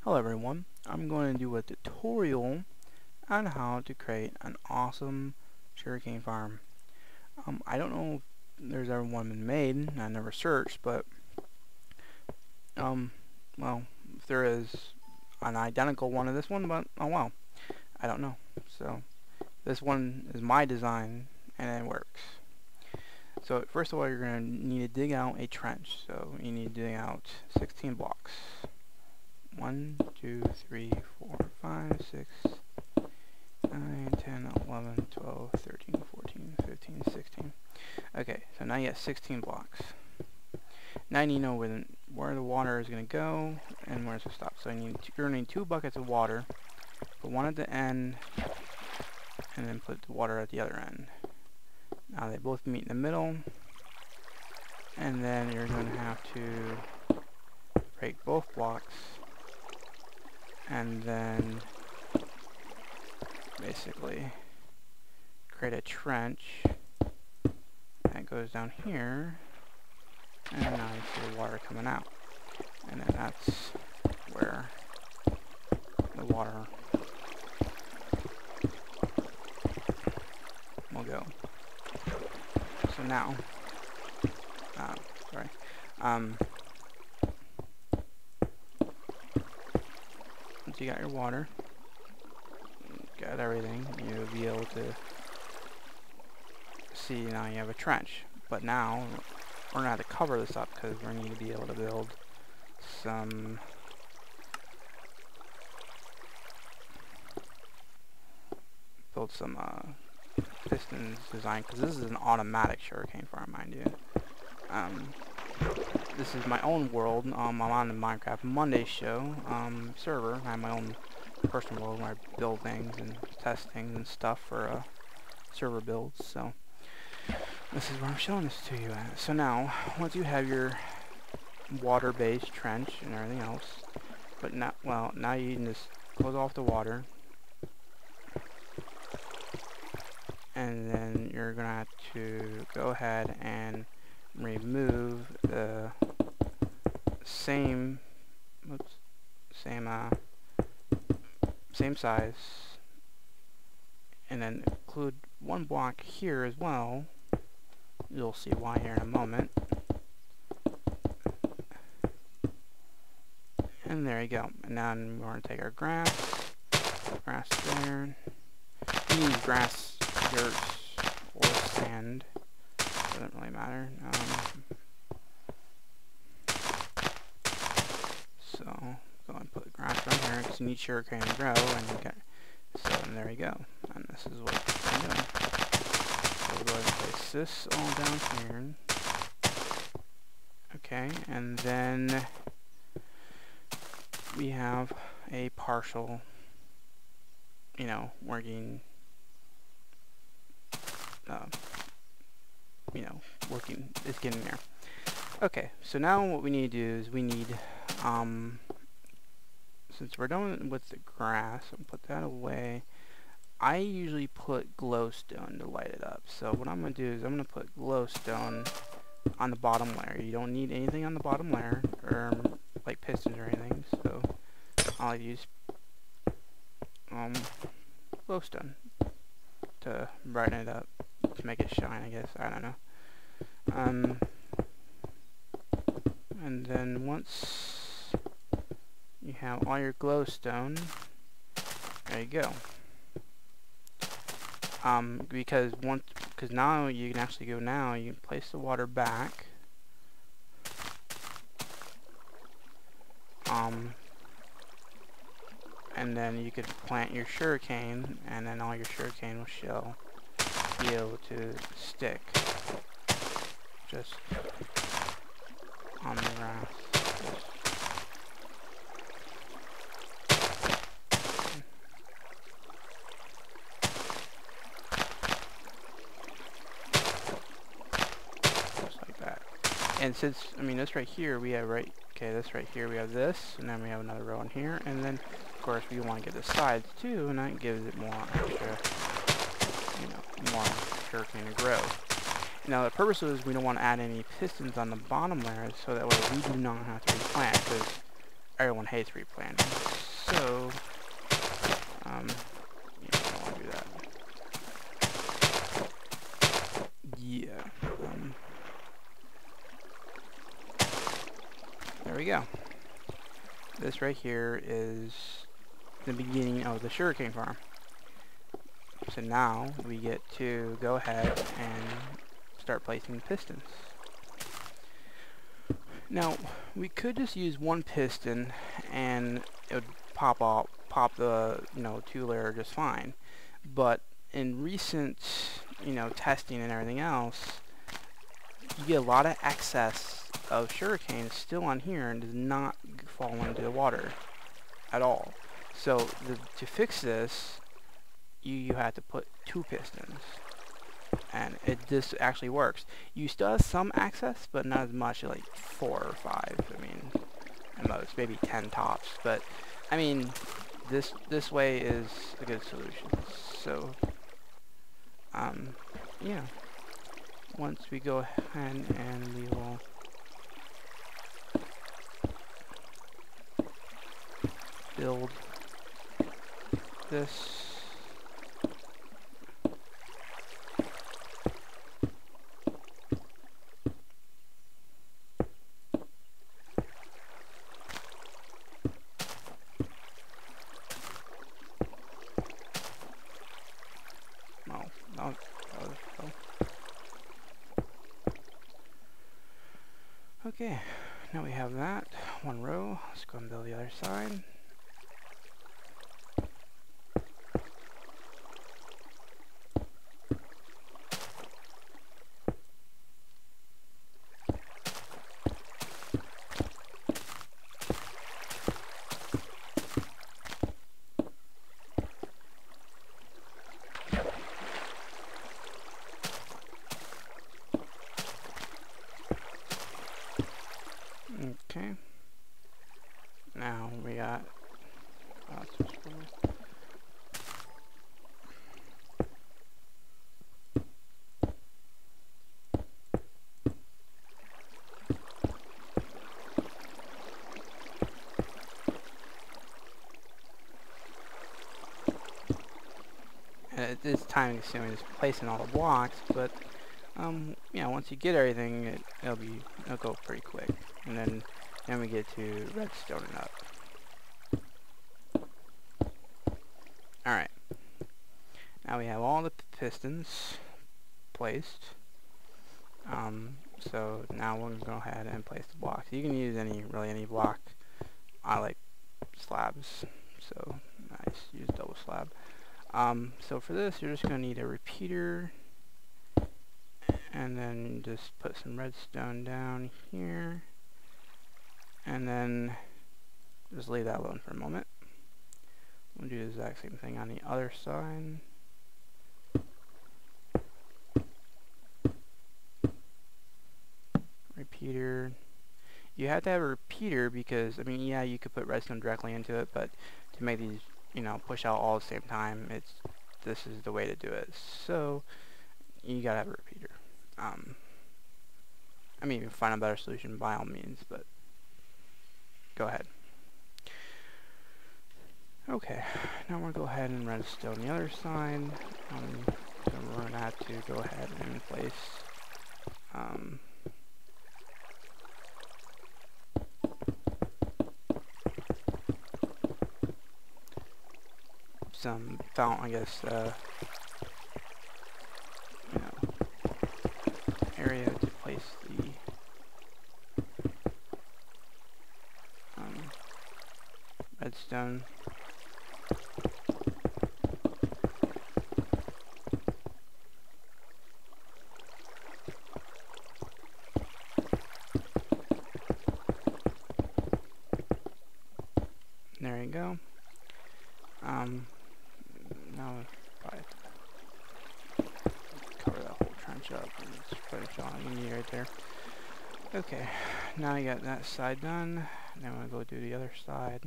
Hello everyone, I'm going to do a tutorial on how to create an awesome sugarcane farm. I don't know if there's ever one been made, I never searched, but well, if there is an identical one of this one, but oh well, I don't know. So this one is my design and it works. So first of all, you're going to need to dig out a trench. So you need to dig out 16 blocks. 1, 2, 3, 4, 5, 6, 9, 10, 11, 12, 13, 14, 15, 16. Okay, so now you have 16 blocks. Now you know where the water is going to go and where it's going to stop. So you're going to need 2 buckets of water. Put one at the end and then put the water at the other end. Now they both meet in the middle, and then you're going to have to break both blocks and then basically create a trench that goes down here, and now you see the water coming out, and then that's where the water will go. So now, once you got your water, got everything, you'll be able to see now you have a trench. But now, we're going to have to cover this up because we need to be able to build some pistons design, because this is an automatic sugarcane farm, mind you. This is my own world. I'm on the Minecraft Monday show server. I have my own personal world where I build things and test things and stuff for server builds. So this is where I'm showing this to you at. So now, once you have your water-based trench and everything else, but not well, now you can just close off the water. And then you're gonna have to go ahead and remove the same size, and then include 1 block here as well. You'll see why here in a moment. And there you go. And then we're going to take our grass there. You can use grass, dirt, or sand. Doesn't really matter. So go and put grass around here because you need sugarcane to grow, and there you go. And this is what I'm doing. So we'll go ahead and place this all down here. Okay, and then we have a partial, working, it's getting there. Okay, so now what we need to do is we need, since we're done with the grass, I'll put that away. I usually put glowstone to light it up. So what I'm going to do is I'm going to put glowstone on the bottom layer. You don't need anything on the bottom layer, or like pistons or anything. So I'll use glowstone to brighten it up, to make it shine, I guess. I don't know. And then once you have all your glowstone, there you go. Because now you can actually you can place the water back. And then you could plant your sugarcane, and then all your sugarcane will be able to stick just on the grass. Just like that. And since, this right here we have this right here we have this, and then we have another row in here, and then of course we want to get the sides too, and that gives it more extra, more sugarcane to grow. Now the purpose is we don't want to add any pistons on the bottom layer, so that way we do not have to replant, because everyone hates replanting. So, yeah, I don't want to do that. Yeah. There we go. This right here is the beginning of the sugarcane farm. So now we get to go ahead and start placing pistons. Now we could just use one piston and it would pop the two-layer just fine. But in recent testing and everything else, you get a lot of excess of sugarcane still on here and does not fall into the water at all. So to fix this, you have to put 2 pistons, and this actually works. You still have some access, but not as much, like 4 or 5. I mean, at most maybe 10 tops. But I mean, this way is a good solution. So yeah. Once we go ahead and we will build this. Okay, now we have that one row. Let's go and build the other side. Okay. Now we got it is time consuming just placing all the blocks, but once you get everything, it'll go pretty quick, and then we get to redstoning up. All right. Now we have all the pistons placed. So now we're gonna go ahead and place the blocks. You can use any block. I like slabs, so I just use double slab. So for this, you're just gonna need a repeater, and then just put some redstone down here, and then just leave that alone for a moment. We'll do the exact same thing on the other side. Repeater. You have to have a repeater because, I mean, yeah, you could put redstone directly into it, but to make these, push out all at the same time, this is the way to do it. So you gotta have a repeater. I mean, you can find a better solution by all means, but go ahead. Okay, now we're gonna go ahead and redstone the other side. So we're gonna have to go ahead and place some fountain, I guess, area to place the redstone. There you go. Now if I cover that whole trench up and just put it on you need right there. Okay, now you got that side done. Now we'll go do the other side.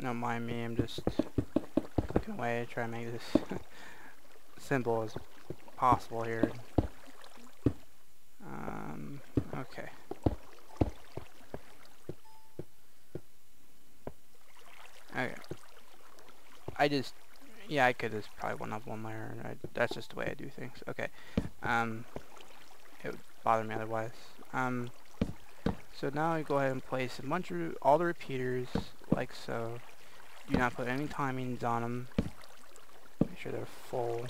don't mind me, I'm just clicking away to try and make this simple as possible here. Okay. Okay. Yeah, I could just probably one up one layer. That's just the way I do things. Okay. It would bother me otherwise. So now I go ahead and place a bunch of all the repeaters like so. Do not put any timings on them. Make sure they're full.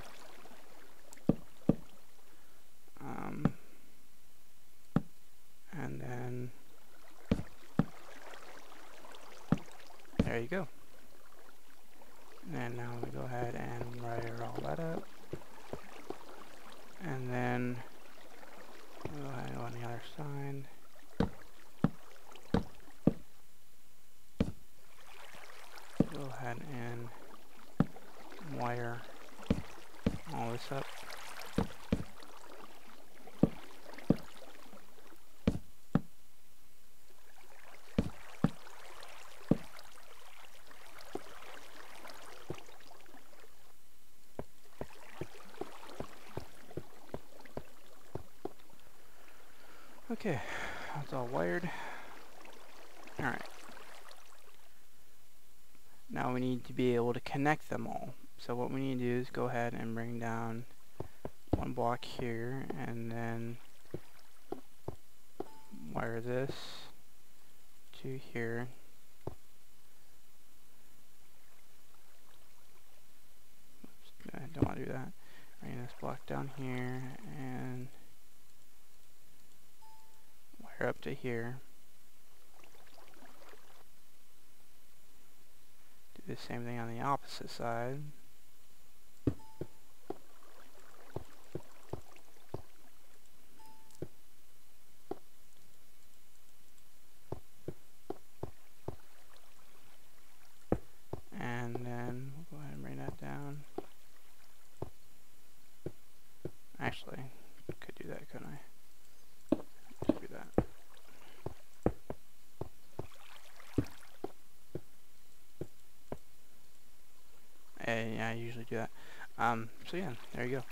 And then there you go. And now we go ahead and wire all that up. And then we'll go ahead and go on the other side. Go ahead and wire all this up. Okay, that's all wired. Alright. Now we need to be able to connect them all. So what we need to do is go ahead and bring down one block here and then wire this to here. Oops, I don't want to do that. Bring this block down here and wire up to here. Do the same thing on the opposite side. And then we'll go ahead and bring that down. Actually, could do that, couldn't I? Let's do that. Yeah, I usually do that. So yeah, there you go.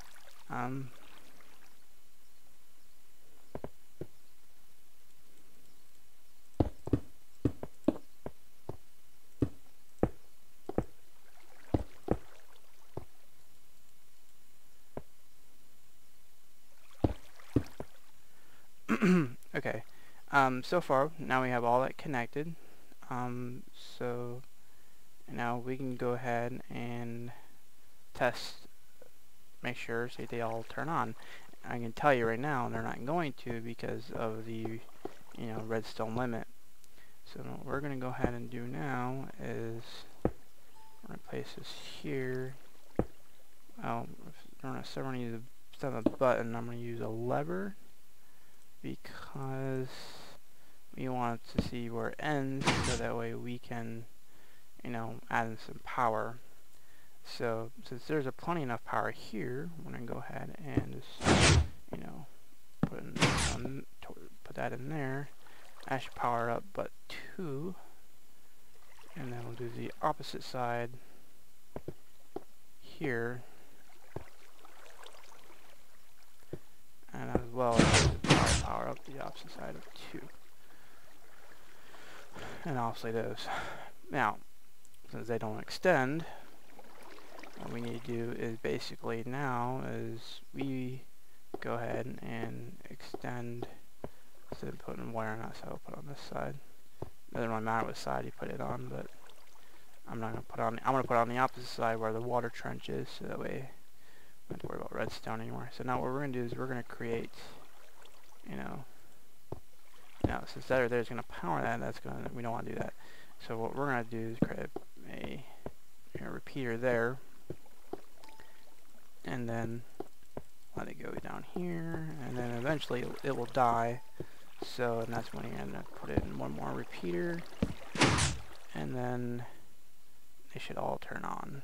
Okay. So far, now we have all that connected. So now we can go ahead and test, make sure, see if they all turn on. I can tell you right now they're not going to because of the, redstone limit. So what we're going to go ahead and do now is we're going to place this here. Well, if we're going to use instead of a button, I'm going to use a lever because we want to see where it ends, so that way we can, add in some power. So since there's plenty enough power here, we're going to go ahead and just, put that in there. That should power up but 2. And then we'll do the opposite side here. And as well as power up the opposite side of 2. And obviously those. Now, since they don't extend, what we need to do is basically now is we go ahead and extend, instead of putting wire on that side, I'll put it on this side. Doesn't really matter what side you put it on, but I'm not gonna put it on. I'm gonna put it on the opposite side where the water trench is, so that way we don't have to worry about redstone anymore. So now what we're gonna do is we're gonna create, since there's gonna power that, we don't want to do that. So what we're gonna do is create a repeater there, and then let it go down here, and then eventually it will die. So, and that's when you're gonna put in one more repeater, and then they should all turn on.